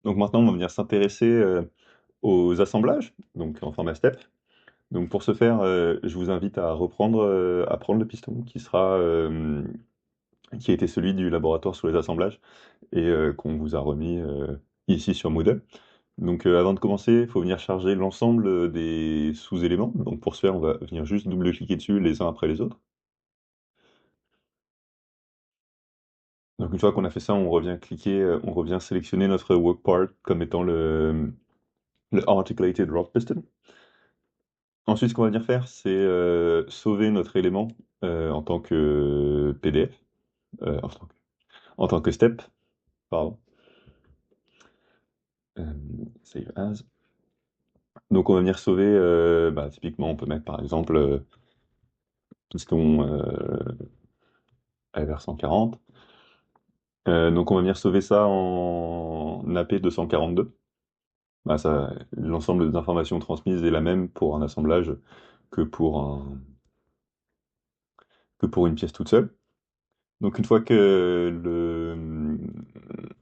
Donc maintenant, on va venir s'intéresser aux assemblages, donc en format step. Donc pour ce faire, je vous invite à prendre le piston qui a été celui du laboratoire sur les assemblages et qu'on vous a remis ici sur Moodle. Donc avant de commencer, il faut venir charger l'ensemble des sous-éléments. Donc pour ce faire, on va venir juste double-cliquer dessus les uns après les autres. Donc une fois qu'on a fait ça, on revient sélectionner notre work part comme étant le articulated rod piston. Ensuite, ce qu'on va venir faire, c'est sauver notre élément en tant que PDF, euh, en, tant que, en tant que step, pardon. Euh, Save as. Donc on va venir sauver, typiquement, on peut mettre par exemple piston AR140. Donc on va venir sauver ça en AP 242. L'ensemble des informations transmises est la même pour un assemblage que pour que pour une pièce toute seule. Donc une fois que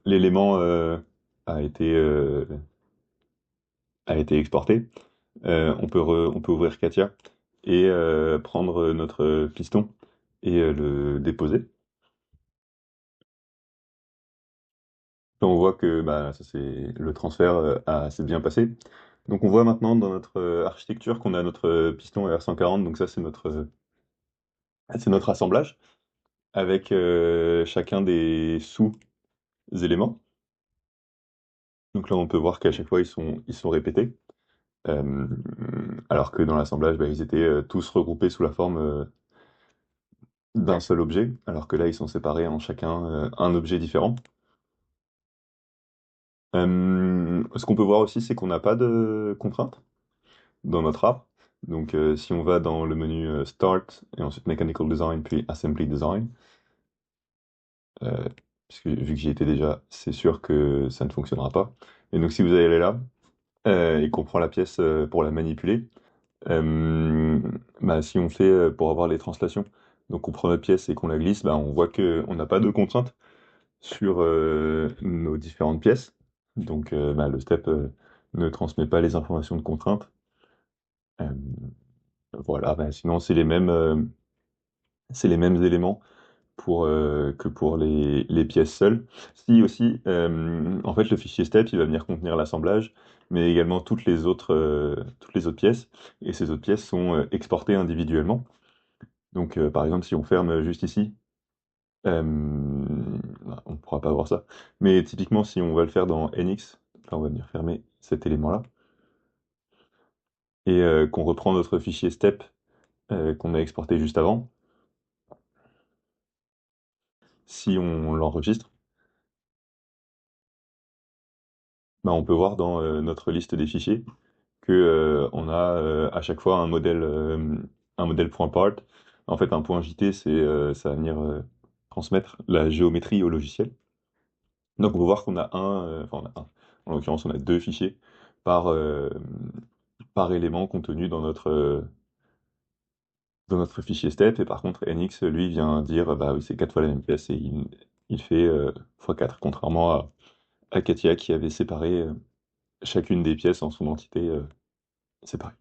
l'élément a été, euh, a été exporté, on peut ouvrir Katia et prendre notre piston et le déposer. Là, on voit que le transfert s'est bien passé. Donc on voit maintenant dans notre architecture qu'on a notre piston R140, donc ça c'est notre assemblage avec chacun des sous-éléments. Donc là on peut voir qu'à chaque fois ils sont répétés. Euh, Alors que dans l'assemblage, ils étaient tous regroupés sous la forme d'un seul objet, alors que là, ils sont séparés en chacun un objet différent. Ce qu'on peut voir aussi, c'est qu'on n'a pas de contraintes dans notre app. Donc, si on va dans le menu Start et ensuite Mechanical Design, puis Assembly Design, euh, puisque vu que j'y étais déjà, c'est sûr que ça ne fonctionnera pas. Et donc, si vous allez là et qu'on prend la pièce pour la manipuler, Euh, si on fait pour avoir les translations, donc on prend notre pièce et qu'on la glisse, on voit qu'on n'a pas de contraintes sur nos différentes pièces. Donc le step ne transmet pas les informations de contraintes. Euh, voilà, sinon c'est les mêmes éléments que pour les pièces seules. Si aussi, en fait, le fichier step, il va venir contenir l'assemblage, mais également toutes les autres pièces. Et ces autres pièces sont exportées individuellement. Donc, par exemple, si on ferme juste ici, euh, on ne pourra pas voir ça. Mais typiquement, si on va le faire dans NX, là, on va venir fermer cet élément-là, et qu'on reprend notre fichier step qu'on a exporté juste avant, si on l'enregistre, on peut voir dans notre liste des fichiers que on a à chaque fois un modèle point part. En fait, un point JT, ça va venir transmettre la géométrie au logiciel. Donc on peut voir qu'on a on a un. En l'occurrence, on a deux fichiers par, euh, par élément contenu dans notre fichier step. Et par contre, NX, lui, vient dire, bah oui, c'est quatre fois la même pièce et il fait x4, contrairement à Katia qui avait séparé chacune des pièces en son entité séparée.